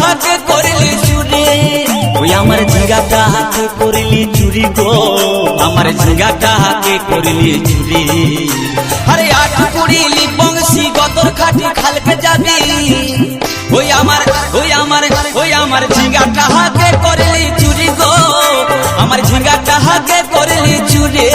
হাতে করলি চুরি ওই আমার ঝিঙ্গাটা হাতে করলি চুরি গো আমার ঝিঙ্গাটা হাতে করলি চুরি আরে আট পুরিলি বংশী গতর খাটি খালকে যাবি ওই আমার ঝিঙ্গাটা হাতে করলি চুরি গো আমার ঝিঙ্গাটা হাতে করলি চুরি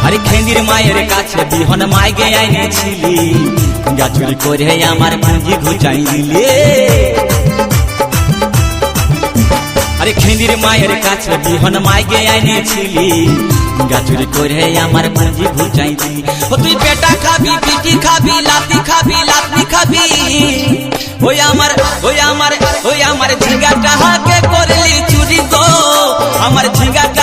আরে খেন্দির মায়ের কাছে বিহন মাইগে আইনেছিলি গাছুরি করে আমার পুঁজি ঘুচাই দিলে আরে খেন্দির মায়ের কাছে বিহন মাইগে আইনেছিলি গাছুরি করে আমার পুঁজি ঘুচাই দিলি ও তুই পেটা খাবি পিটি খাবি লাতি খাবি ওই আমার ঝিঙ্গাটা হাতে করলি চুরি গো আমার ঝিঙ্গাটা